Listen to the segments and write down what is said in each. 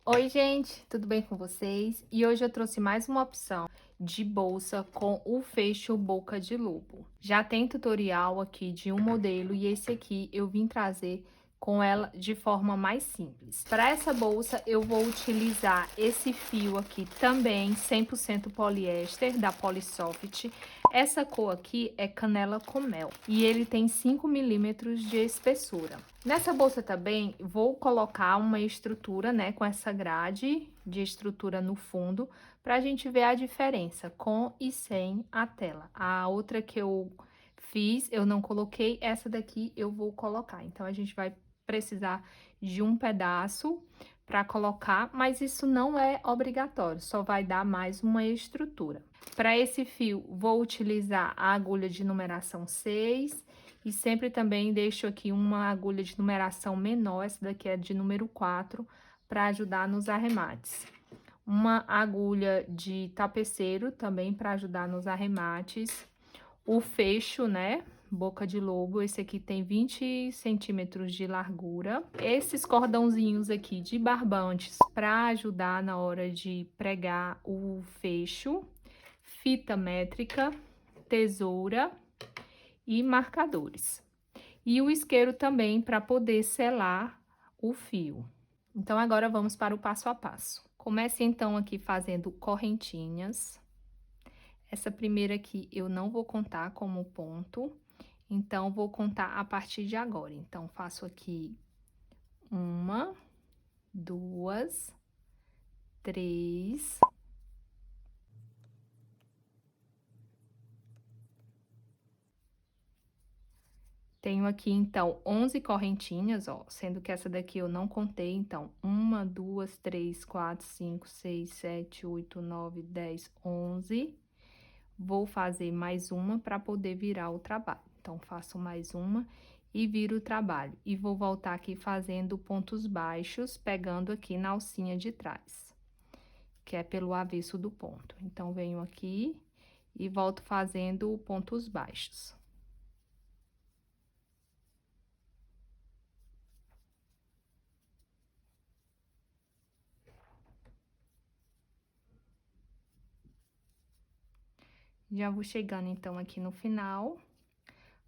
Oi, gente, tudo bem com vocês? E hoje eu trouxe mais uma opção de bolsa com o fecho boca de lobo. Já tem tutorial aqui de um modelo e esse aqui eu vim trazer com ela de forma mais simples. Para essa bolsa eu vou utilizar esse fio aqui também 100% poliéster da Polysoft. Essa cor aqui é canela com mel e ele tem 5 milímetros de espessura. Nessa bolsa também vou colocar uma estrutura, né, com essa grade de estrutura no fundo, para a gente ver a diferença com e sem a tela. A outra que eu fiz, eu não coloquei, essa daqui eu vou colocar. Então, a gente vai precisar de um pedaço para colocar, mas isso não é obrigatório, só vai dar mais uma estrutura. Para esse fio, vou utilizar a agulha de numeração 6 e sempre também deixo aqui uma agulha de numeração menor, essa daqui é de número 4, para ajudar nos arremates. Uma agulha de tapeceiro também para ajudar nos arremates. O fecho, né? Boca de lobo, esse aqui tem 20 centímetros de largura. Esses cordãozinhos aqui de barbantes para ajudar na hora de pregar o fecho. Fita métrica, tesoura e marcadores. E o isqueiro também para poder selar o fio. Então, agora vamos para o passo a passo. Comece então aqui fazendo correntinhas. Essa primeira aqui eu não vou contar como ponto, então vou contar a partir de agora. Então, faço aqui 1, 2, 3. Tenho aqui, então, 11 correntinhas, ó, sendo que essa daqui eu não contei, então, 1, 2, 3, 4, 5, 6, 7, 8, 9, 10, 11. Vou fazer mais uma para poder virar o trabalho. Então, faço mais uma e viro o trabalho. E vou voltar aqui fazendo pontos baixos, pegando aqui na alcinha de trás, que é pelo avesso do ponto. Então, venho aqui e volto fazendo pontos baixos. Já vou chegando, então, aqui no final,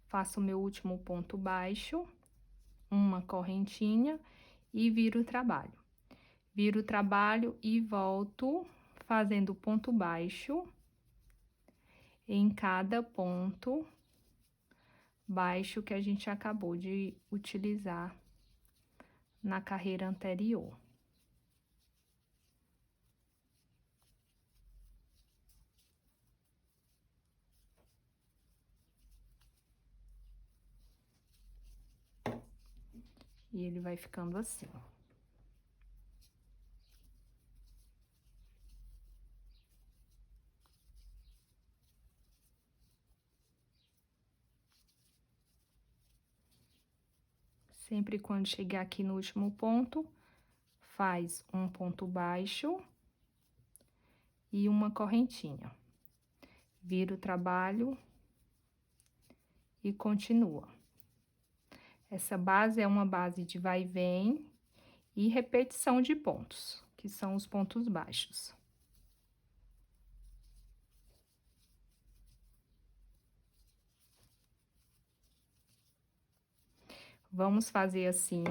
faço o meu último ponto baixo, uma correntinha e viro o trabalho. Viro o trabalho e volto fazendo ponto baixo em cada ponto baixo que a gente acabou de utilizar na carreira anterior. E ele vai ficando assim. Sempre quando chegar aqui no último ponto, faz um ponto baixo e uma correntinha. Vira o trabalho e continua. Essa base é uma base de vai e vem e repetição de pontos, que são os pontos baixos. Vamos fazer assim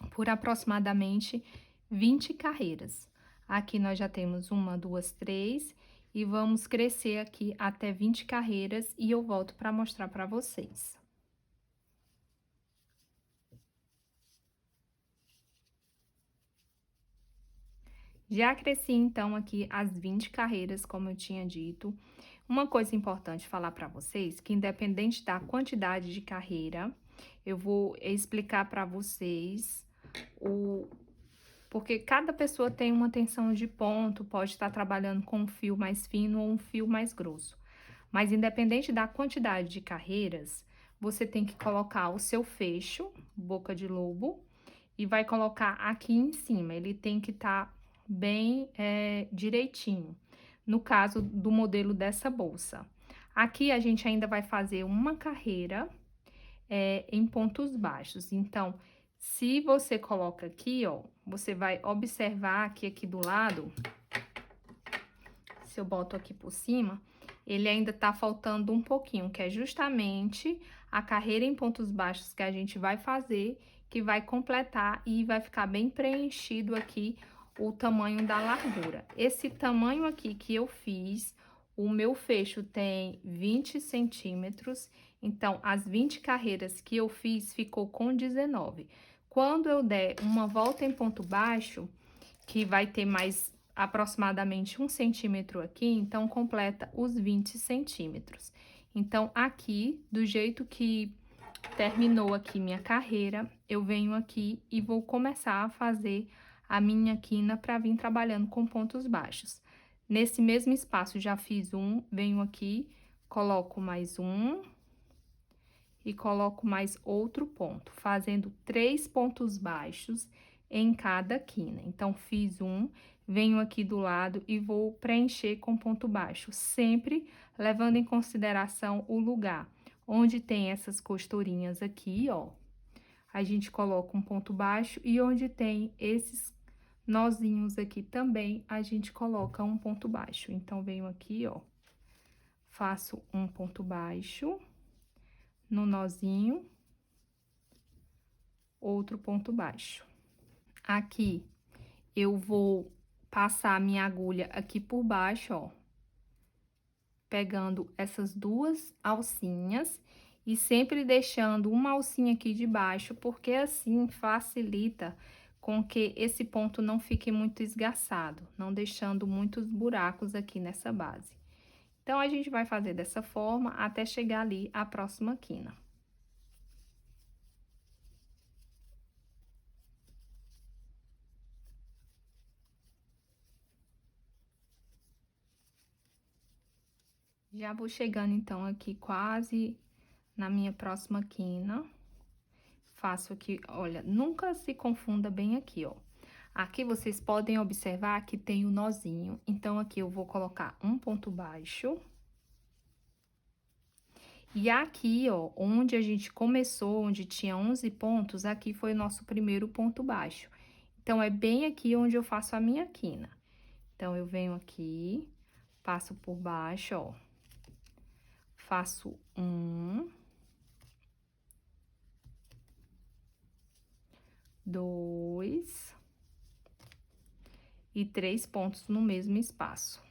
por aproximadamente 20 carreiras. Aqui nós já temos 1, 2, 3 e vamos crescer aqui até 20 carreiras e eu volto para mostrar para vocês. Já cresci, então, aqui as 20 carreiras, como eu tinha dito. Uma coisa importante falar para vocês, que independente da quantidade de carreira, eu vou explicar para vocês porque cada pessoa tem uma tensão de ponto, pode estar trabalhando com um fio mais fino ou um fio mais grosso. Mas independente da quantidade de carreiras, você tem que colocar o seu fecho, boca de lobo, e vai colocar aqui em cima. Ele tem que estar bem direitinho, no caso do modelo dessa bolsa. Aqui a gente ainda vai fazer uma carreira em pontos baixos. Então, Se você coloca aqui, ó, você vai observar que aqui do lado, se eu boto aqui por cima, ele ainda tá faltando um pouquinho, que é justamente a carreira em pontos baixos que a gente vai fazer, que vai completar e vai ficar bem preenchido aqui o tamanho da largura. Esse tamanho aqui que eu fiz, o meu fecho tem 20 centímetros, então as 20 carreiras que eu fiz ficou com 19. Quando eu der uma volta em ponto baixo, que vai ter mais aproximadamente 1 centímetro aqui, então completa os 20 centímetros. Então, aqui, do jeito que terminou aqui minha carreira, eu venho aqui e vou começar a fazer a minha quina para vir trabalhando com pontos baixos. Nesse mesmo espaço, já fiz um, venho aqui, coloco mais um e coloco mais outro ponto, fazendo 3 pontos baixos em cada quina. Então, fiz um, venho aqui do lado e vou preencher com ponto baixo, sempre levando em consideração o lugar onde tem essas costurinhas aqui, ó. A gente coloca um ponto baixo e onde tem esses nozinhos aqui também, a gente coloca um ponto baixo. Então, venho aqui, ó, faço um ponto baixo no nozinho, outro ponto baixo. Aqui, eu vou passar a minha agulha aqui por baixo, ó, pegando essas duas alcinhas e sempre deixando uma alcinha aqui de baixo, porque assim facilita com que esse ponto não fique muito esgarçado, não deixando muitos buracos aqui nessa base. Então, a gente vai fazer dessa forma até chegar ali a próxima quina. Já vou chegando, então, aqui quase na minha próxima quina. Faço aqui, olha, nunca se confunda bem aqui, ó. Aqui vocês podem observar que tem o nozinho, então, aqui eu vou colocar um ponto baixo. E aqui, ó, onde a gente começou, onde tinha 11 pontos, aqui foi o nosso primeiro ponto baixo. Então, é bem aqui onde eu faço a minha quina. Então, eu venho aqui, passo por baixo, ó. Faço um, dois e 3 pontos no mesmo espaço.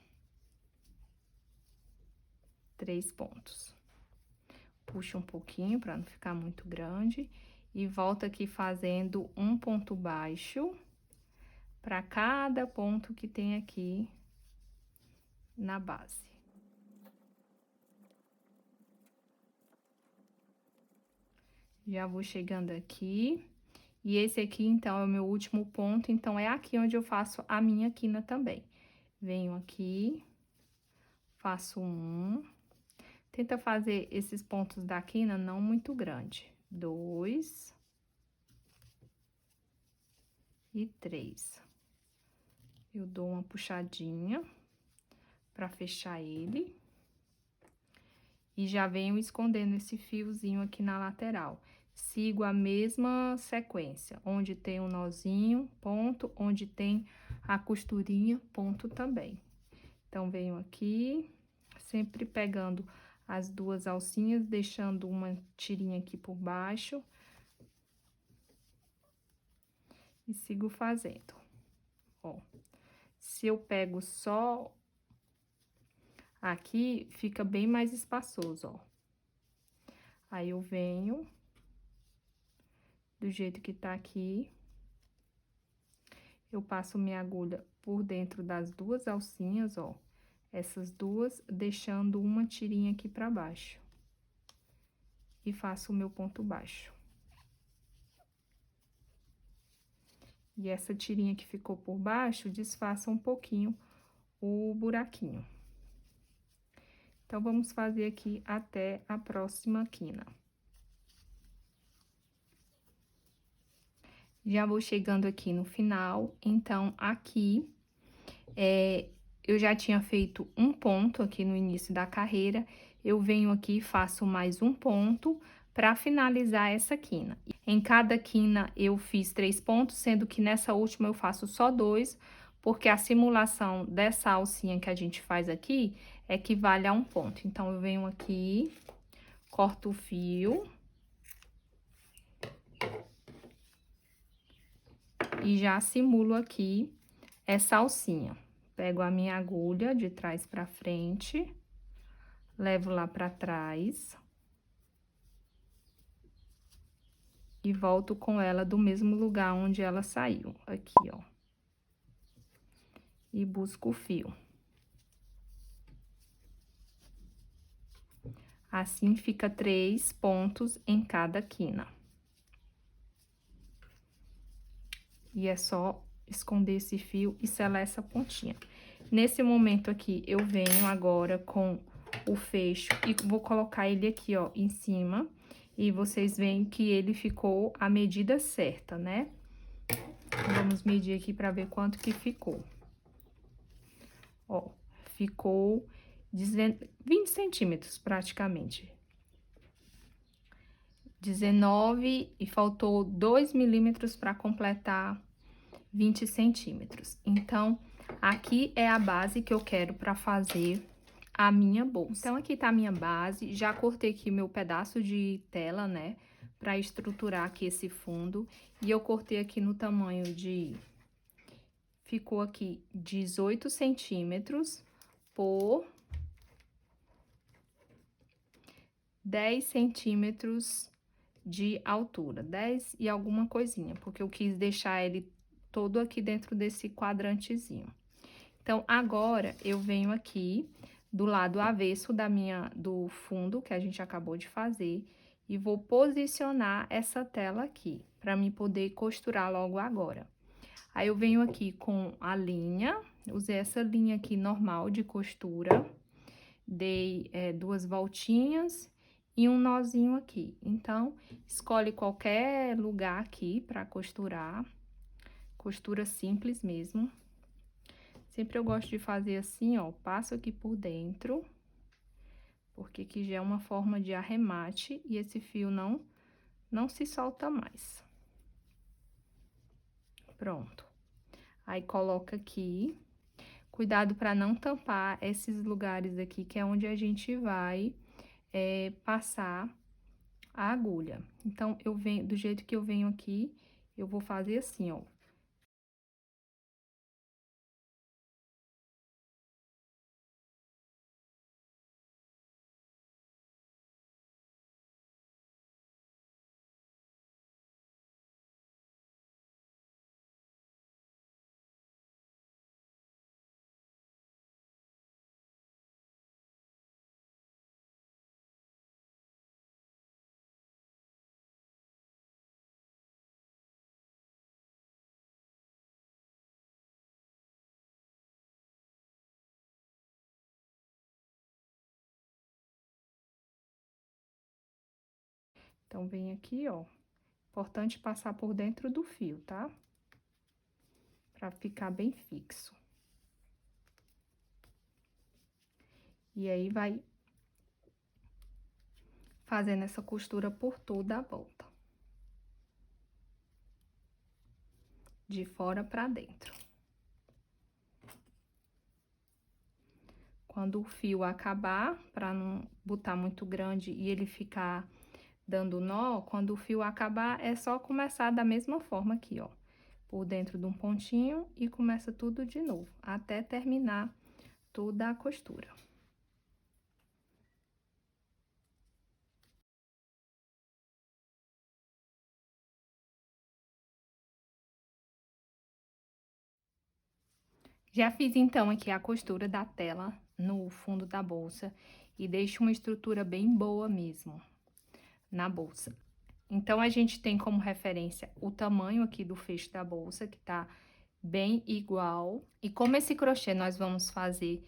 3 pontos. Puxa um pouquinho para não ficar muito grande e volta aqui fazendo um ponto baixo para cada ponto que tem aqui na base. Já vou chegando aqui. E esse aqui, então, é o meu último ponto, então, é aqui onde eu faço a minha quina também. Venho aqui, faço um. Tenta fazer esses pontos da quina não muito grande. 2 e 3. Eu dou uma puxadinha pra fechar ele. E já venho escondendo esse fiozinho aqui na lateral. Sigo a mesma sequência, onde tem um nozinho, ponto, onde tem a costurinha, ponto também. Então, venho aqui, sempre pegando as duas alcinhas, deixando uma tirinha aqui por baixo. E sigo fazendo, ó. Se eu pego só aqui, fica bem mais espaçoso, ó. Aí, eu venho do jeito que tá aqui. Eu passo minha agulha por dentro das duas alcinhas, ó. Essas duas, deixando uma tirinha aqui pra baixo. E faço o meu ponto baixo. E essa tirinha que ficou por baixo, disfarça um pouquinho o buraquinho. Então, vamos fazer aqui até a próxima quina. Já vou chegando aqui no final, então, aqui, eu já tinha feito um ponto aqui no início da carreira, eu venho aqui e faço mais um ponto para finalizar essa quina. Em cada quina eu fiz 3 pontos, sendo que nessa última eu faço só 2, porque a simulação dessa alcinha que a gente faz aqui equivale a 1 ponto. Então, eu venho aqui, corto o fio e já simulo aqui essa alcinha. Pego a minha agulha de trás para frente, levo lá para trás e volto com ela do mesmo lugar onde ela saiu, aqui, ó. E busco o fio. Assim, fica 3 pontos em cada quina. E é só esconder esse fio e selar essa pontinha. Nesse momento aqui, eu venho agora com o fecho e vou colocar ele aqui, ó, em cima. E vocês veem que ele ficou a medida certa, né? Vamos medir aqui pra ver quanto que ficou. Ó, ficou 20 centímetros, praticamente. 19 e faltou 2 milímetros para completar 20 centímetros. Então, aqui é a base que eu quero para fazer a minha bolsa. Então, aqui tá a minha base, já cortei aqui meu pedaço de tela, né, para estruturar aqui esse fundo. E eu cortei aqui no tamanho de... Ficou aqui 18 centímetros por 10 centímetros de altura, 10 e alguma coisinha, porque eu quis deixar ele todo aqui dentro desse quadrantezinho. Então, agora, eu venho aqui do lado avesso do fundo que a gente acabou de fazer e vou posicionar essa tela aqui, para mim poder costurar logo agora. Aí, eu venho aqui com a linha, usei essa linha aqui normal de costura, dei 2 voltinhas e um nozinho aqui. Então, escolhe qualquer lugar aqui para costurar, costura simples mesmo. Sempre eu gosto de fazer assim, ó, passo aqui por dentro, porque aqui já é uma forma de arremate e esse fio não se solta mais. Pronto. Aí, coloca aqui. Cuidado para não tampar esses lugares aqui, que é onde a gente vai passar a agulha. Então, eu venho, do jeito que eu venho aqui, eu vou fazer assim, ó. Então, vem aqui, ó. Importante passar por dentro do fio, tá? Pra ficar bem fixo. E aí, vai fazendo essa costura por toda a volta. De fora pra dentro. Quando o fio acabar, pra não botar muito grande e ele ficar dando nó, quando o fio acabar, é só começar da mesma forma aqui, ó. Por dentro de um pontinho e começa tudo de novo, até terminar toda a costura. Já fiz, então, aqui a costura da tela no fundo da bolsa e deixo uma estrutura bem boa mesmo na bolsa. Então, a gente tem como referência o tamanho aqui do fecho da bolsa, que tá bem igual. E como esse crochê nós vamos fazer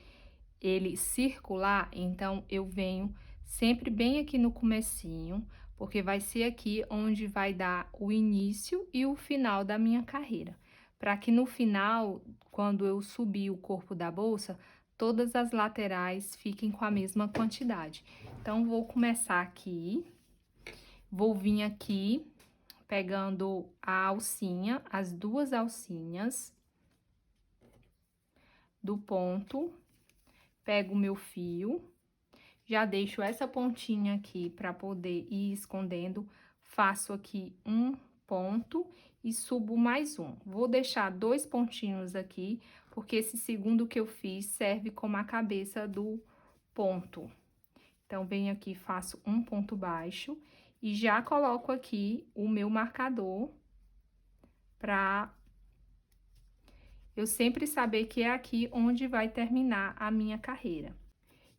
ele circular, então, eu venho sempre bem aqui no comecinho, porque vai ser aqui onde vai dar o início e o final da minha carreira. Para que no final, quando eu subir o corpo da bolsa, todas as laterais fiquem com a mesma quantidade. Então, vou começar aqui, Vou vir aqui, pegando a alcinha, as duas alcinhas do ponto, pego o meu fio, já deixo essa pontinha aqui para poder ir escondendo, faço aqui um ponto e subo mais um. Vou deixar 2 pontinhos aqui, porque esse segundo que eu fiz serve como a cabeça do ponto. Então, venho aqui, faço um ponto baixo e já coloco aqui o meu marcador pra eu sempre saber que é aqui onde vai terminar a minha carreira.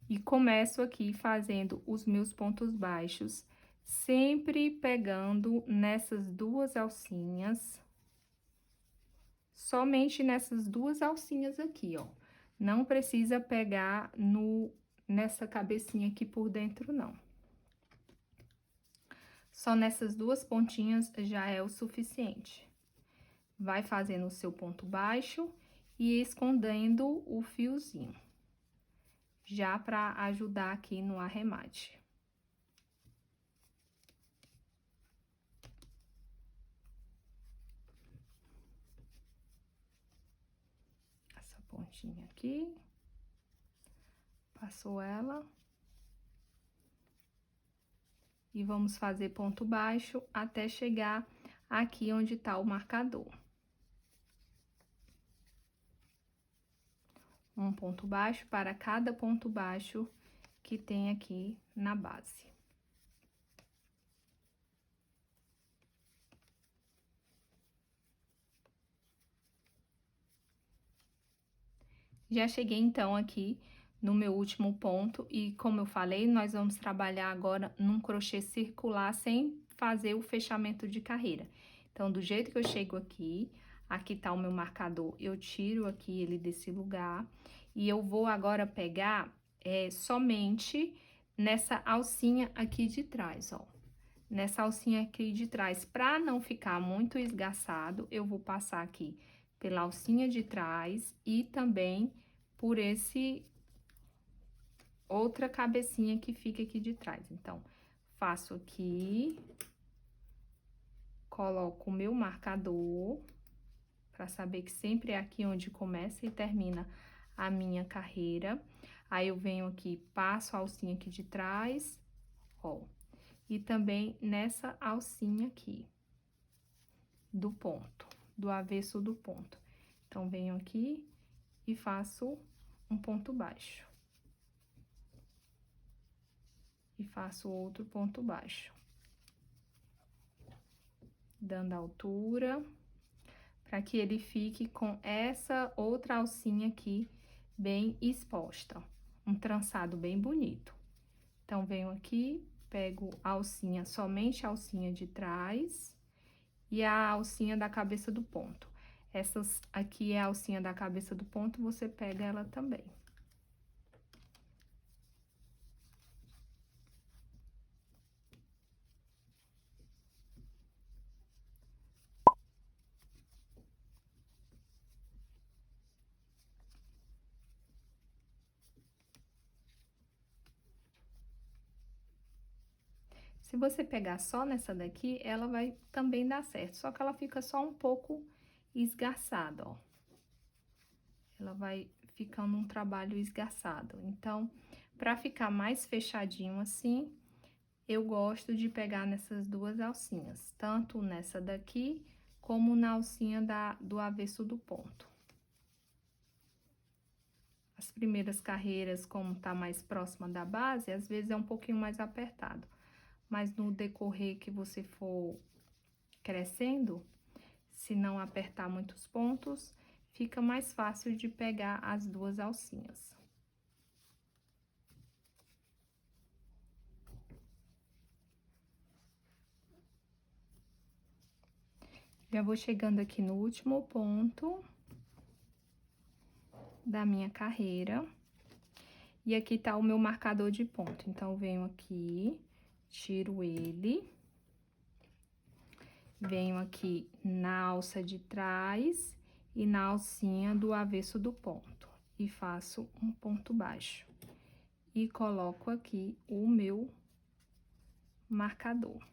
E começo aqui fazendo os meus pontos baixos, sempre pegando nessas duas alcinhas, somente nessas duas alcinhas aqui, ó. Não precisa pegar nessa cabecinha aqui por dentro, não. Só nessas duas pontinhas já é o suficiente. Vai fazendo o seu ponto baixo e escondendo o fiozinho, já para ajudar aqui no arremate. Essa pontinha aqui, passou ela. E vamos fazer ponto baixo até chegar aqui onde tá o marcador. Um ponto baixo para cada ponto baixo que tem aqui na base. Já cheguei, então, aqui no meu último ponto e, como eu falei, nós vamos trabalhar agora num crochê circular sem fazer o fechamento de carreira. Então, do jeito que eu chego aqui, aqui tá o meu marcador, eu tiro aqui ele desse lugar e eu vou agora pegar somente nessa alcinha aqui de trás, ó. Nessa alcinha aqui de trás, pra não ficar muito esgaçado, eu vou passar aqui pela alcinha de trás e também por esse outra cabecinha que fica aqui de trás. Então, faço aqui, coloco o meu marcador, para saber que sempre é aqui onde começa e termina a minha carreira. Aí, eu venho aqui, passo a alcinha aqui de trás, ó, e também nessa alcinha aqui, do ponto, do avesso do ponto. Então, venho aqui e faço um ponto baixo. E faço outro ponto baixo. Dando altura, para que ele fique com essa outra alcinha aqui bem exposta. Um trançado bem bonito. Então, venho aqui, pego a alcinha, somente a alcinha de trás e a alcinha da cabeça do ponto. Essas aqui é a alcinha da cabeça do ponto, você pega ela também. Se você pegar só nessa daqui, ela vai também dar certo, só que ela fica só um pouco esgarçada, ó. Ela vai ficando um trabalho esgarçado. Então, pra ficar mais fechadinho assim, eu gosto de pegar nessas duas alcinhas, tanto nessa daqui, como na alcinha do avesso do ponto. As primeiras carreiras, como tá mais próxima da base, às vezes é um pouquinho mais apertado. Mas no decorrer que você for crescendo, se não apertar muitos pontos, fica mais fácil de pegar as duas alcinhas. Já vou chegando aqui no último ponto da minha carreira. E aqui tá o meu marcador de ponto. Então, venho aqui, tiro ele. Venho aqui na alça de trás e na alcinha do avesso do ponto. E faço um ponto baixo. E coloco aqui o meu marcador.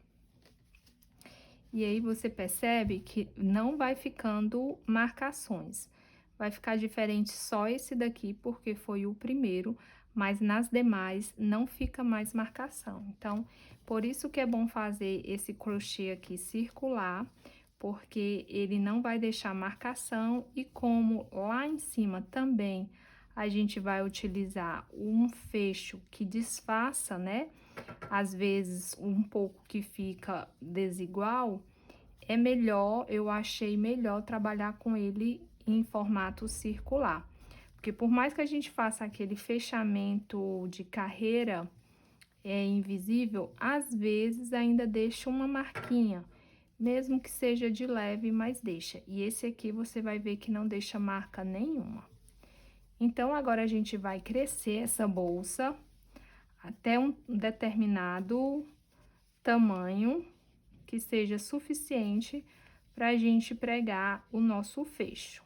E aí você percebe que não vai ficando marcações. Vai ficar diferente só esse daqui, porque foi o primeiro, mas nas demais não fica mais marcação. Então, por isso que é bom fazer esse crochê aqui circular, porque ele não vai deixar marcação e como lá em cima também a gente vai utilizar um fecho que disfarça, né? Às vezes um pouco que fica desigual, é melhor, eu achei melhor trabalhar com ele em formato circular. Porque por mais que a gente faça aquele fechamento de carreira invisível, às vezes ainda deixa uma marquinha, mesmo que seja de leve, mas deixa. E esse aqui você vai ver que não deixa marca nenhuma. Então, agora a gente vai crescer essa bolsa até um determinado tamanho que seja suficiente para a gente pregar o nosso fecho.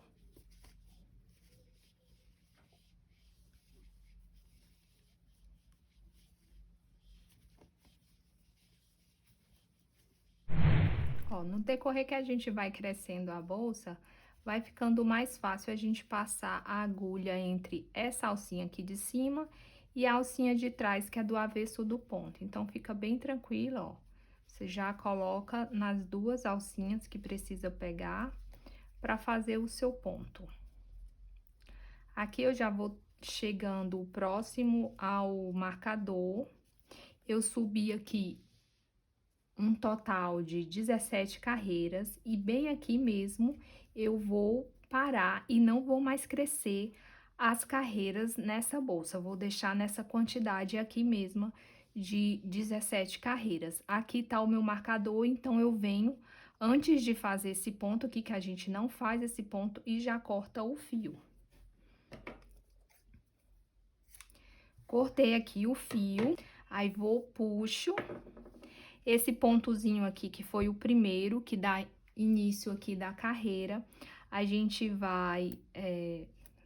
Ó, no decorrer que a gente vai crescendo a bolsa, vai ficando mais fácil a gente passar a agulha entre essa alcinha aqui de cima e a alcinha de trás, que é do avesso do ponto. Então, fica bem tranquilo, ó. Você já coloca nas duas alcinhas que precisa pegar para fazer o seu ponto. Aqui eu já vou chegando próximo ao marcador. Eu subi aqui um total de 17 carreiras e bem aqui mesmo eu vou parar e não vou mais crescer as carreiras nessa bolsa. Vou deixar nessa quantidade aqui mesmo de 17 carreiras. Aqui tá o meu marcador, então eu venho antes de fazer esse ponto aqui, que a gente não faz esse ponto, e já corta o fio. Cortei aqui o fio, aí vou, puxo esse pontozinho aqui, que foi o primeiro, que dá início aqui da carreira, a gente vai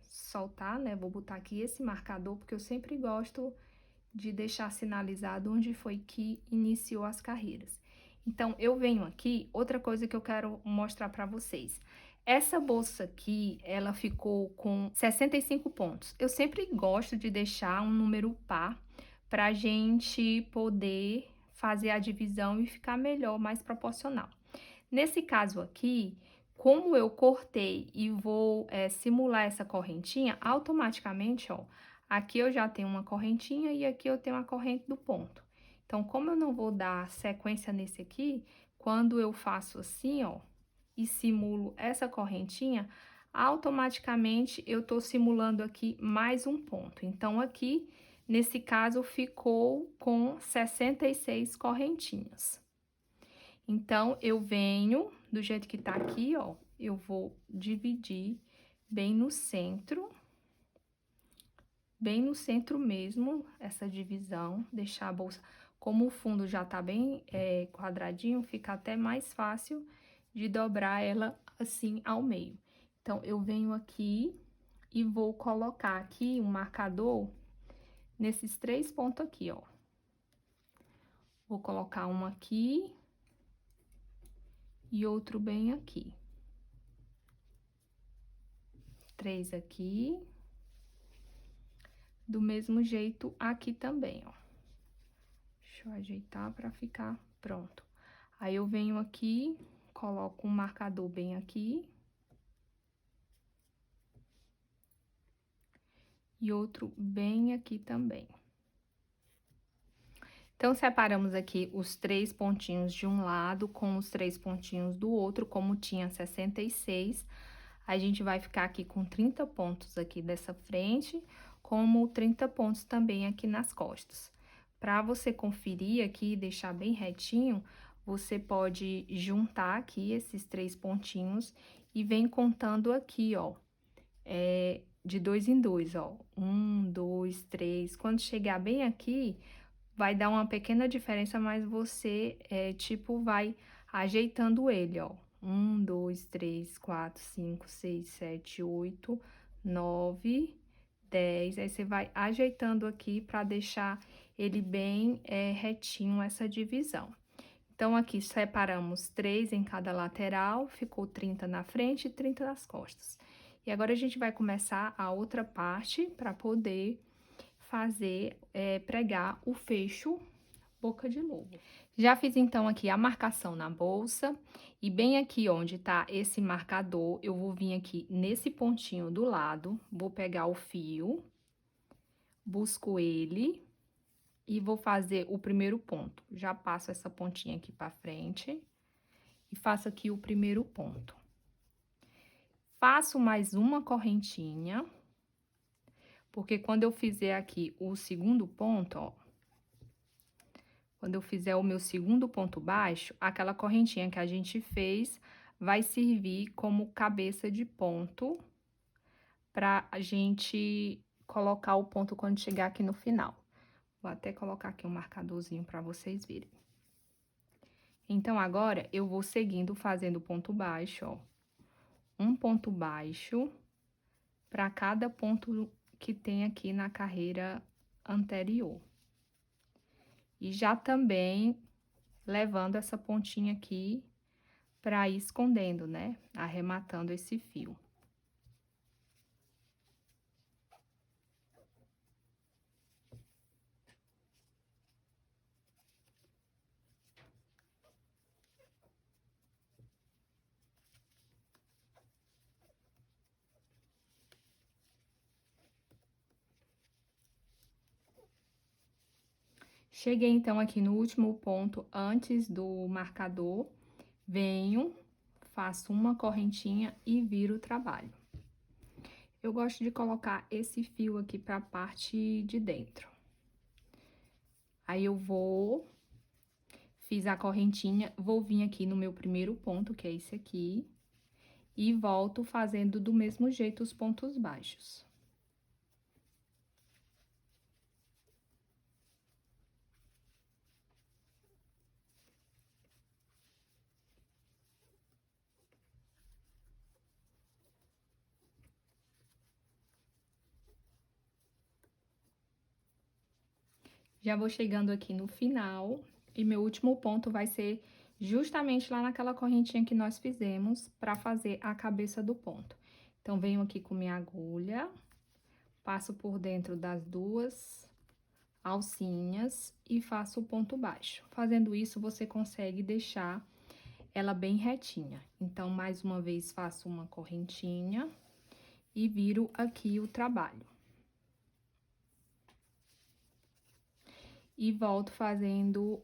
soltar, né? Vou botar aqui esse marcador, porque eu sempre gosto de deixar sinalizado onde foi que iniciou as carreiras. Então, eu venho aqui, outra coisa que eu quero mostrar pra vocês. Essa bolsa aqui, ela ficou com 65 pontos. Eu sempre gosto de deixar um número par pra gente poder fazer a divisão e ficar melhor, mais proporcional. Nesse caso aqui, como eu cortei e vou simular essa correntinha, automaticamente, ó, aqui eu já tenho uma correntinha e aqui eu tenho a corrente do ponto. Então, como eu não vou dar sequência nesse aqui, quando eu faço assim, ó, e simulo essa correntinha, automaticamente eu tô simulando aqui mais um ponto. Então, aqui, nesse caso, ficou com 66 correntinhas. Então, eu venho, do jeito que tá aqui, ó, eu vou dividir bem no centro mesmo, essa divisão, deixar a bolsa, como o fundo já tá bem quadradinho, fica até mais fácil de dobrar ela assim ao meio. Então, eu venho aqui e vou colocar aqui um marcador nesses 3 pontos aqui, ó. Vou colocar um aqui e outro bem aqui. 3 aqui. Do mesmo jeito aqui também, ó. Deixa eu ajeitar pra ficar pronto. Aí, eu venho aqui, coloco um marcador bem aqui. E outro bem aqui também. Então, separamos aqui os 3 pontinhos de um lado com os 3 pontinhos do outro, como tinha 66, a gente vai ficar aqui com 30 pontos aqui dessa frente, como 30 pontos também aqui nas costas. Para você conferir aqui e deixar bem retinho, você pode juntar aqui esses 3 pontinhos e vem contando aqui, ó, de 2 em 2, ó. 1, 2, 3. Quando chegar bem aqui, vai dar uma pequena diferença, mas você, tipo, vai ajeitando ele, ó. 1, 2, 3, 4, 5, 6, 7, 8, 9, 10. Aí, você vai ajeitando aqui para deixar ele bem retinho, essa divisão. Então, aqui separamos 3 em cada lateral, ficou 30 na frente e 30 nas costas. E agora, a gente vai começar a outra parte para poder fazer, pregar o fecho boca de lobo. Já fiz, então, aqui a marcação na bolsa, e bem aqui onde tá esse marcador, eu vou vir aqui nesse pontinho do lado, vou pegar o fio, busco ele e vou fazer o primeiro ponto. Já passo essa pontinha aqui pra frente e faço aqui o primeiro ponto. Faço mais uma correntinha, porque quando eu fizer aqui o segundo ponto, ó, quando eu fizer o meu segundo ponto baixo, aquela correntinha que a gente fez vai servir como cabeça de ponto pra a gente colocar o ponto quando chegar aqui no final. Vou até colocar aqui um marcadorzinho pra vocês verem. Então, agora, eu vou seguindo fazendo ponto baixo, ó. Um ponto baixo pra cada ponto que tem aqui na carreira anterior. E já também levando essa pontinha aqui pra ir escondendo, né? Arrematando esse fio. Cheguei, então, aqui no último ponto, antes do marcador, venho, faço uma correntinha e viro o trabalho. Eu gosto de colocar esse fio aqui pra parte de dentro. Aí, eu fiz a correntinha, vou vir aqui no meu primeiro ponto, que é esse aqui, e volto fazendo do mesmo jeito os pontos baixos. Já vou chegando aqui no final, e meu último ponto vai ser justamente lá naquela correntinha que nós fizemos pra fazer a cabeça do ponto. Então, venho aqui com minha agulha, passo por dentro das duas alcinhas e faço o ponto baixo. Fazendo isso, você consegue deixar ela bem retinha. Então, mais uma vez, faço uma correntinha e viro aqui o trabalho. E volto fazendo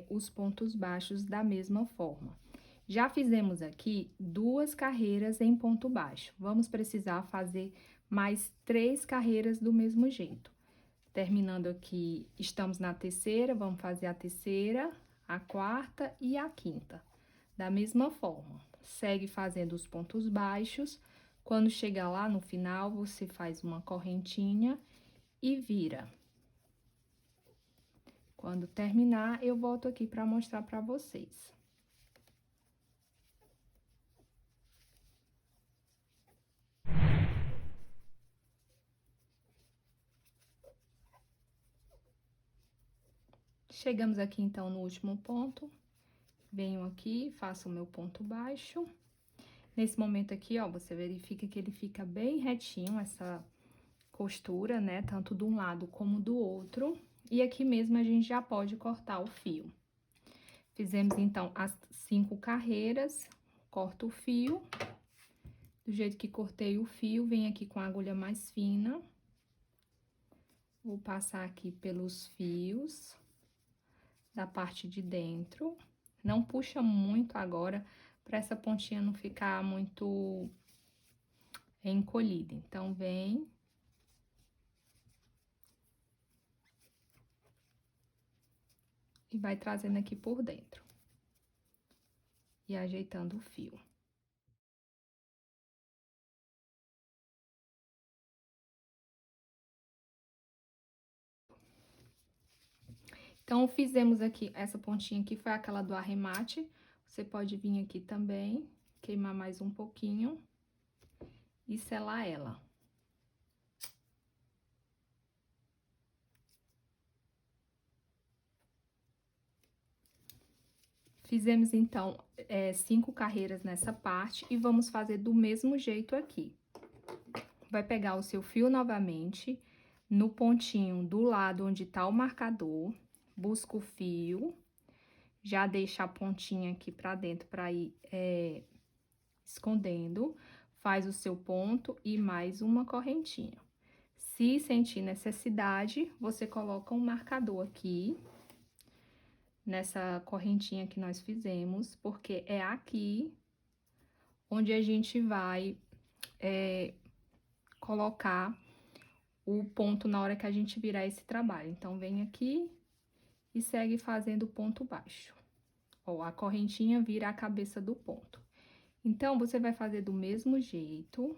os pontos baixos da mesma forma. Já fizemos aqui 2 carreiras em ponto baixo. Vamos precisar fazer mais 3 carreiras do mesmo jeito. Terminando aqui, estamos na terceira, vamos fazer a terceira, a quarta e a quinta. Da mesma forma, segue fazendo os pontos baixos. Quando chegar lá no final, você faz uma correntinha e vira. Quando terminar, eu volto aqui para mostrar para vocês. Chegamos aqui, então, no último ponto. Venho aqui, faço o meu ponto baixo. Nesse momento aqui, ó, você verifica que ele fica bem retinho, essa costura, né? Tanto de um lado como do outro. E aqui mesmo a gente já pode cortar o fio. Fizemos, então, as 5 carreiras, corto o fio. Do jeito que cortei o fio, venho aqui com a agulha mais fina. Vou passar aqui pelos fios da parte de dentro. Não puxa muito agora, para essa pontinha não ficar muito encolhida. Então, vem. E vai trazendo aqui por dentro. E ajeitando o fio. Então, fizemos aqui, essa pontinha aqui foi aquela do arremate. Você pode vir aqui também, queimar mais um pouquinho e selar ela. Fizemos, então, 5 carreiras nessa parte e vamos fazer do mesmo jeito aqui. Vai pegar o seu fio novamente, no pontinho do lado onde tá o marcador, busca o fio, já deixa a pontinha aqui pra dentro pra ir escondendo, faz o seu ponto e mais uma correntinha. Se sentir necessidade, você coloca um marcador aqui, nessa correntinha que nós fizemos, porque é aqui onde a gente vai colocar o ponto na hora que a gente virar esse trabalho. Então, vem aqui e segue fazendo ponto baixo. Ó, a correntinha vira a cabeça do ponto. Então, você vai fazer do mesmo jeito.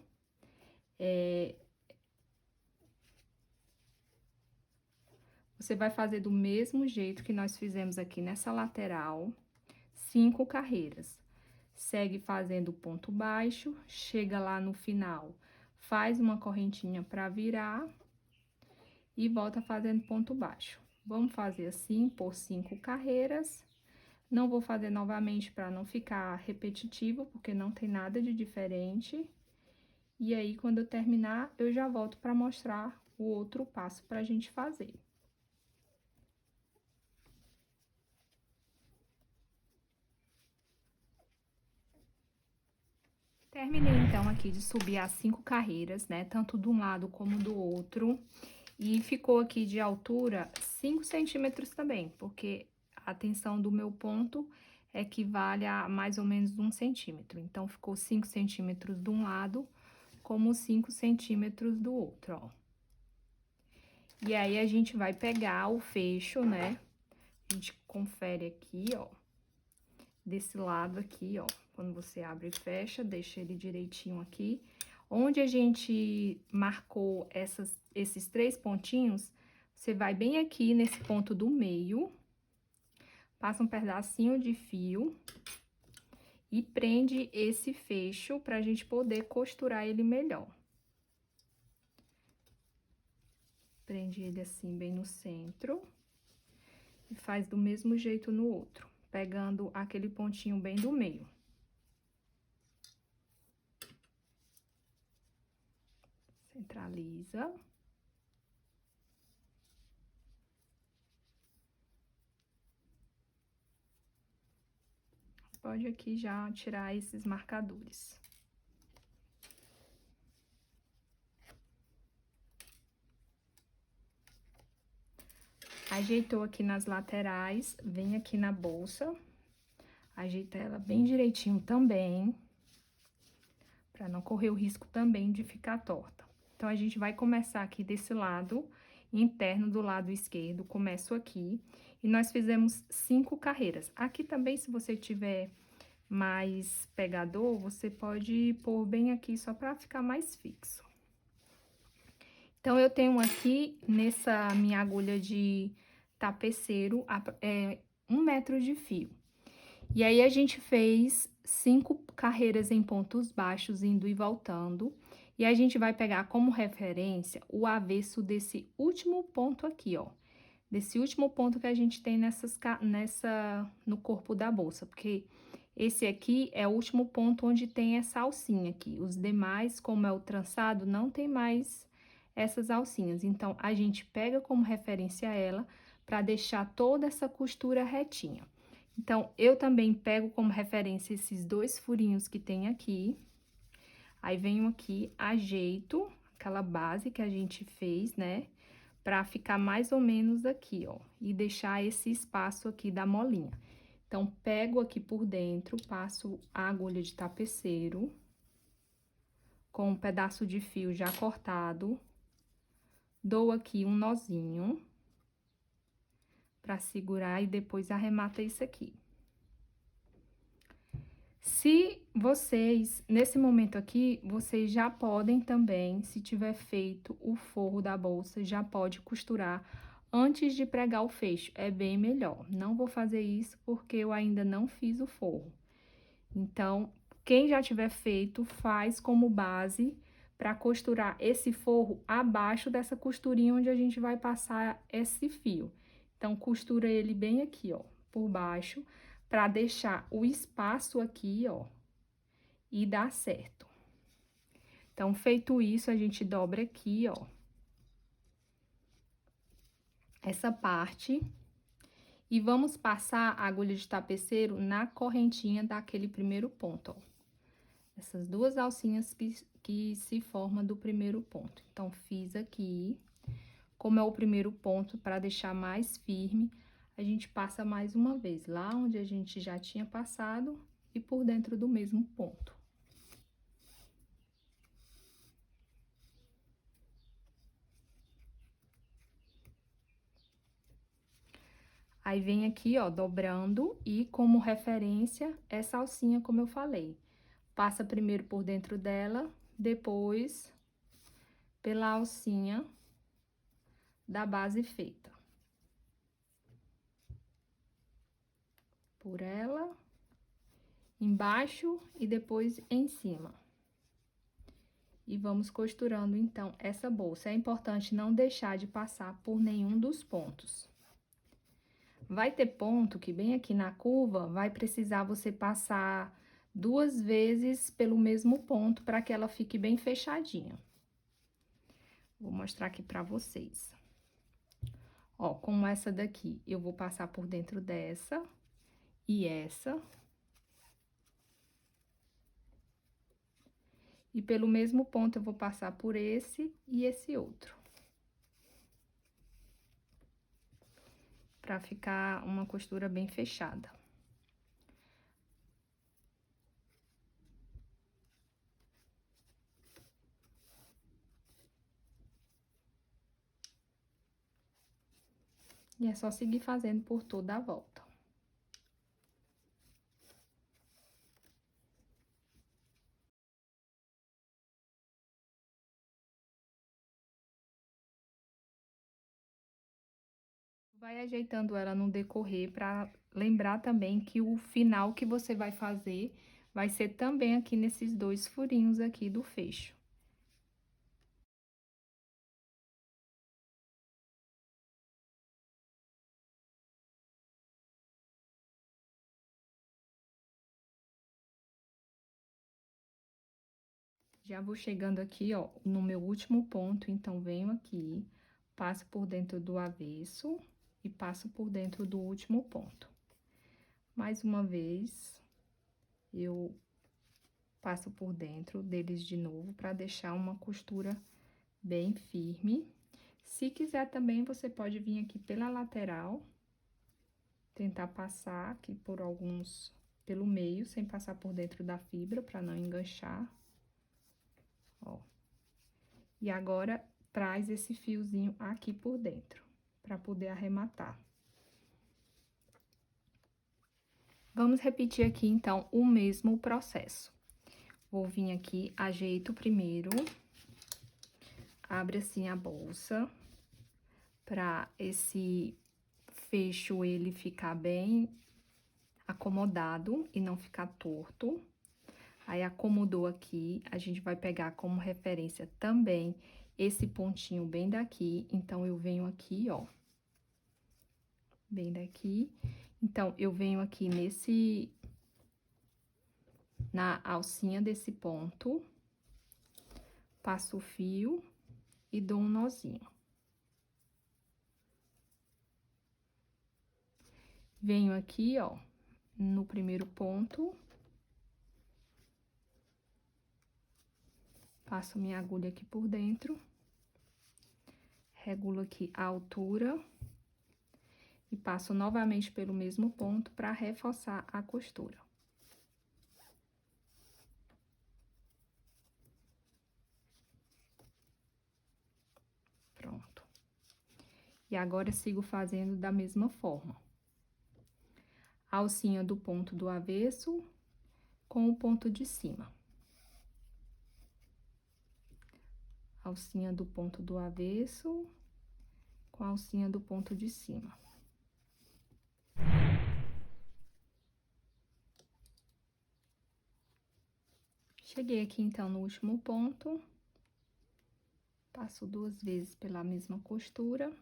Você vai fazer do mesmo jeito que nós fizemos aqui nessa lateral, 5 carreiras. Segue fazendo ponto baixo, chega lá no final, faz uma correntinha para virar e volta fazendo ponto baixo. Vamos fazer assim por 5 carreiras. Não vou fazer novamente para não ficar repetitivo, porque não tem nada de diferente. E aí, quando eu terminar, eu já volto para mostrar o outro passo para a gente fazer. Terminei, então, aqui de subir as 5 carreiras, né? Tanto de um lado como do outro. E ficou aqui de altura 5 centímetros também, porque a tensão do meu ponto equivale a mais ou menos 1 centímetro. Então, ficou 5 centímetros de um lado, como 5 centímetros do outro, ó. E aí, a gente vai pegar o fecho, né? A gente confere aqui, ó. Desse lado aqui, ó. Quando você abre e fecha, deixa ele direitinho aqui. Onde a gente marcou esses 3 pontinhos, você vai bem aqui nesse ponto do meio, passa um pedacinho de fio e prende esse fecho pra gente poder costurar ele melhor. Prende ele assim bem no centro e faz do mesmo jeito no outro, pegando aquele pontinho bem do meio. Centraliza. Pode aqui já tirar esses marcadores. Ajeitou aqui nas laterais, vem aqui na bolsa, ajeita ela bem direitinho também, pra não correr o risco também de ficar torta. Então, a gente vai começar aqui desse lado interno do lado esquerdo, começo aqui, e nós fizemos 5 carreiras. Aqui também, se você tiver mais pegador, você pode pôr bem aqui só pra ficar mais fixo. Então, eu tenho aqui, nessa minha agulha de tapeceiro, 1 metro de fio. E aí, a gente fez 5 carreiras em pontos baixos, indo e voltando. E a gente vai pegar como referência o avesso desse último ponto aqui, ó. Desse último ponto que a gente tem no corpo da bolsa, porque esse aqui é o último ponto onde tem essa alcinha aqui. Os demais, como é o trançado, não tem mais essas alcinhas. Então, a gente pega como referência ela para deixar toda essa costura retinha. Então, eu também pego como referência esses 2 furinhos que tem aqui. Aí, venho aqui, ajeito aquela base que a gente fez, né? Pra ficar mais ou menos aqui, ó. E deixar esse espaço aqui da molinha. Então, pego aqui por dentro, passo a agulha de tapeceiro com um pedaço de fio já cortado. Dou aqui um nozinho pra segurar e depois arremata isso aqui. Se vocês, nesse momento aqui, vocês já podem também, se tiver feito o forro da bolsa, já pode costurar antes de pregar o fecho. É bem melhor. Não vou fazer isso porque eu ainda não fiz o forro. Então, quem já tiver feito, faz como base para costurar esse forro abaixo dessa costurinha onde a gente vai passar esse fio. Então, costura ele bem aqui, ó, por baixo, para deixar o espaço aqui, ó, e dar certo. Então, feito isso, a gente dobra aqui, ó, essa parte, e vamos passar a agulha de tapeceiro na correntinha daquele primeiro ponto, ó. Essas duas alcinhas que se formam do primeiro ponto. Então, fiz aqui, como é o primeiro ponto, para deixar mais firme, a gente passa mais uma vez, lá onde a gente já tinha passado e por dentro do mesmo ponto. Aí, vem aqui, ó, dobrando e como referência, essa alcinha, como eu falei. Passa primeiro por dentro dela, depois pela alcinha da base feita. Por ela, embaixo e depois em cima. E vamos costurando, então, essa bolsa. É importante não deixar de passar por nenhum dos pontos. Vai ter ponto que bem aqui na curva, vai precisar você passar 2 vezes pelo mesmo ponto para que ela fique bem fechadinha. Vou mostrar aqui pra vocês. Ó, como essa daqui, eu vou passar por dentro dessa e essa. E pelo mesmo ponto, eu vou passar por esse e esse outro. Pra ficar uma costura bem fechada. E é só seguir fazendo por toda a volta. Vai ajeitando ela no decorrer para lembrar também que o final que você vai fazer vai ser também aqui nesses 2 furinhos aqui do fecho. Já vou chegando aqui, ó, no meu último ponto, então, venho aqui, passo por dentro do avesso e passo por dentro do último ponto. Mais uma vez, eu passo por dentro deles de novo para deixar uma costura bem firme. Se quiser também, você pode vir aqui pela lateral, tentar passar aqui por alguns, pelo meio, sem passar por dentro da fibra, para não enganchar. Ó. E agora, traz esse fiozinho aqui por dentro, para poder arrematar. Vamos repetir aqui, então, o mesmo processo. Vou vir aqui, ajeito primeiro, abre assim a bolsa, para esse fecho ele ficar bem acomodado e não ficar torto. Aí, acomodou aqui, a gente vai pegar como referência também esse pontinho bem daqui. Então, eu venho aqui, ó, bem daqui. Então, eu venho aqui na alcinha desse ponto, passo o fio e dou um nozinho. Venho aqui, ó, no primeiro ponto. Passo minha agulha aqui por dentro. Regulo aqui a altura. E passo novamente pelo mesmo ponto para reforçar a costura. Pronto. E agora, sigo fazendo da mesma forma. A alcinha do ponto do avesso com o ponto de cima. Alcinha do ponto do avesso com a alcinha do ponto de cima. Cheguei aqui, então, no último ponto. Passo 2 vezes pela mesma costura.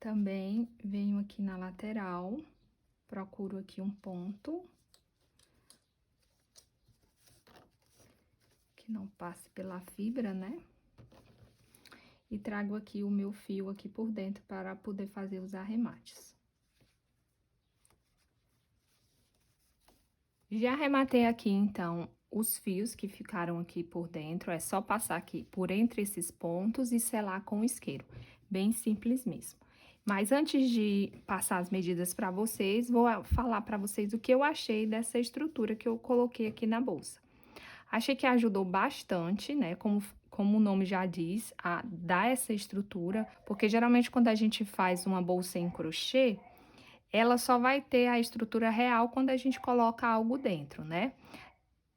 Também venho aqui na lateral Procuro aqui um ponto que não passe pela fibra, né? E trago aqui o meu fio aqui por dentro para poder fazer os arremates. Já arrematei aqui, então, os fios que ficaram aqui por dentro. É só passar aqui por entre esses pontos e selar com isqueiro. Bem simples mesmo. Mas antes de passar as medidas para vocês, vou falar para vocês o que eu achei dessa estrutura que eu coloquei aqui na bolsa. Achei que ajudou bastante, né? Como o nome já diz, a dar essa estrutura. Porque geralmente quando a gente faz uma bolsa em crochê, ela só vai ter a estrutura real quando a gente coloca algo dentro, né?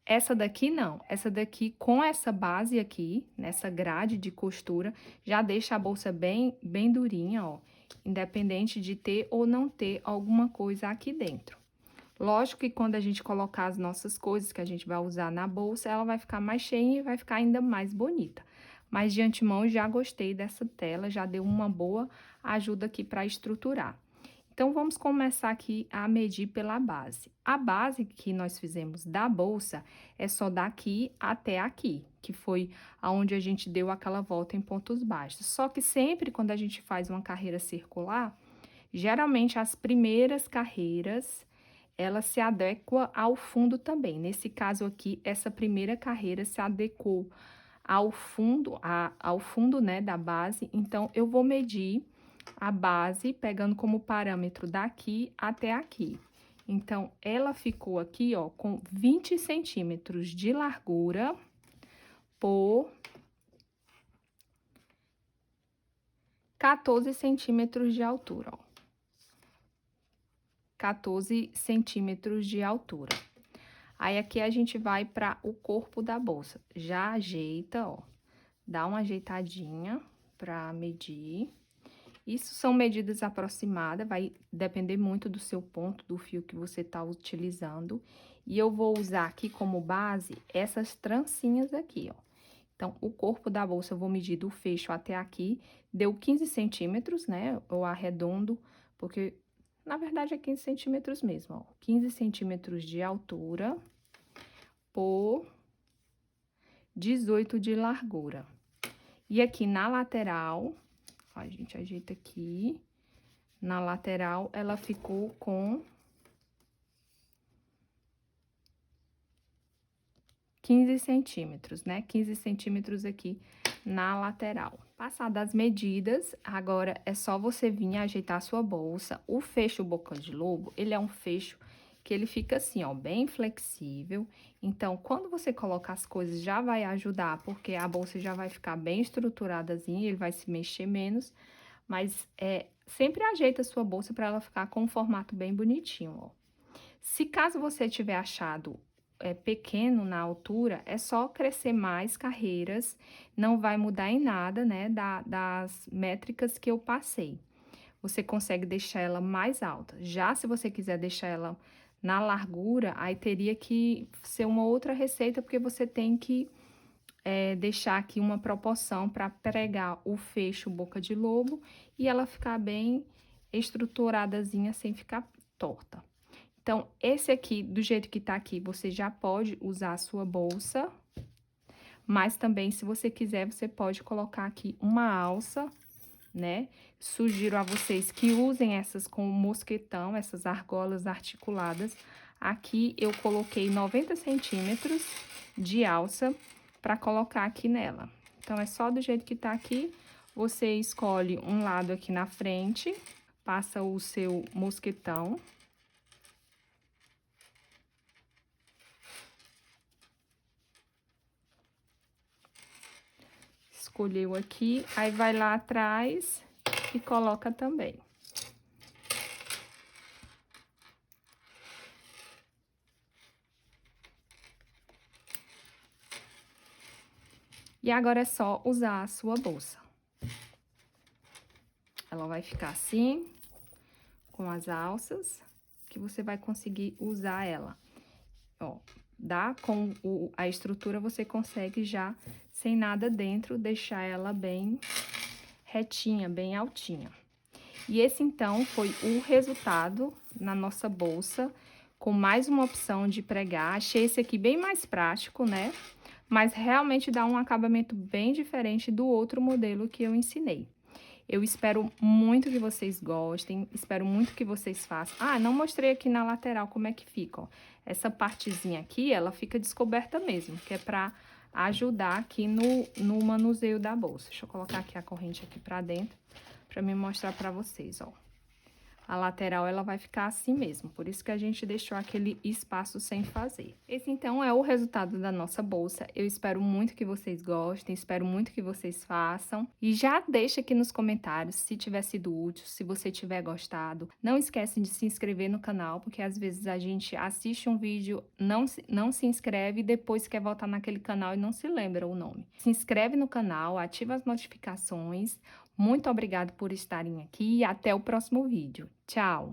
Essa daqui não, essa daqui com essa base aqui, nessa grade de costura, já deixa a bolsa bem durinha, ó, independente de ter ou não ter alguma coisa aqui dentro. Lógico que quando a gente colocar as nossas coisas que a gente vai usar na bolsa, ela vai ficar mais cheia e vai ficar ainda mais bonita. Mas de antemão, já gostei dessa tela, já deu uma boa ajuda aqui para estruturar. Então, vamos começar aqui a medir pela base. A base que nós fizemos da bolsa é só daqui até aqui, que foi aonde a gente deu aquela volta em pontos baixos. Só que sempre quando a gente faz uma carreira circular, geralmente as primeiras carreiras, ela se adequa ao fundo também. Nesse caso aqui, essa primeira carreira se adequou ao fundo, né, da base. Então, eu vou medir a base, pegando como parâmetro daqui até aqui. Então, ela ficou aqui, ó, com 20 centímetros de largura por 14 centímetros de altura, ó. 14 centímetros de altura. Aí, aqui a gente vai para o corpo da bolsa. Já ajeita, ó, dá uma ajeitadinha para medir. Isso são medidas aproximadas, vai depender muito do seu ponto, do fio que você tá utilizando. E eu vou usar aqui como base essas trancinhas aqui, ó. Então, o corpo da bolsa eu vou medir do fecho até aqui, deu 15 centímetros, né? Eu arredondo, porque na verdade é 15 centímetros mesmo, ó. 15 centímetros de altura por 18 de largura. E aqui na lateral, ó, a gente ajeita aqui. Na lateral, ela ficou com 15 centímetros, né? 15 centímetros aqui na lateral. Passadas as medidas, agora é só você vir ajeitar a sua bolsa. O fecho boca de lobo, ele é um fecho que ele fica assim, ó, bem flexível. Então, quando você colocar as coisas, já vai ajudar, porque a bolsa já vai ficar bem estruturadazinha, ele vai se mexer menos. Mas, sempre ajeita a sua bolsa para ela ficar com um formato bem bonitinho, ó. Se caso você tiver achado pequeno na altura, é só crescer mais carreiras, não vai mudar em nada, né, das métricas que eu passei. Você consegue deixar ela mais alta. Já se você quiser deixar ela na largura, aí teria que ser uma outra receita, porque você tem que deixar aqui uma proporção para pregar o fecho boca de lobo e ela ficar bem estruturadazinha sem ficar torta. Então, esse aqui, do jeito que tá aqui, você já pode usar a sua bolsa, mas também, se você quiser, você pode colocar aqui uma alça, né? Sugiro a vocês que usem essas com mosquetão, essas argolas articuladas. Aqui, eu coloquei 90 centímetros de alça para colocar aqui nela. Então, é só do jeito que tá aqui, você escolhe um lado aqui na frente, passa o seu mosquetão. Escolheu aqui, aí vai lá atrás e coloca também. E agora é só usar a sua bolsa. Ela vai ficar assim, com as alças, que você vai conseguir usar ela. Ó, com a estrutura você consegue já, sem nada dentro, deixar ela bem retinha, bem altinha. E esse, então, foi o resultado na nossa bolsa, com mais uma opção de pregar. Achei esse aqui bem mais prático, né? Mas realmente dá um acabamento bem diferente do outro modelo que eu ensinei. Eu espero muito que vocês gostem, espero muito que vocês façam. Ah, não mostrei aqui na lateral como é que fica, ó. Essa partezinha aqui, ela fica descoberta mesmo, que é pra ajudar aqui no manuseio da bolsa. Deixa eu colocar aqui a corrente aqui pra dentro, pra me mostrar pra vocês, ó. A lateral, ela vai ficar assim mesmo, por isso que a gente deixou aquele espaço sem fazer. Esse, então, é o resultado da nossa bolsa. Eu espero muito que vocês gostem, espero muito que vocês façam. E já deixa aqui nos comentários se tiver sido útil, se você tiver gostado. Não esquece de se inscrever no canal, porque às vezes a gente assiste um vídeo, não se inscreve e depois quer voltar naquele canal e não se lembra o nome. Se inscreve no canal, ativa as notificações. Muito obrigada por estarem aqui e até o próximo vídeo. Tchau!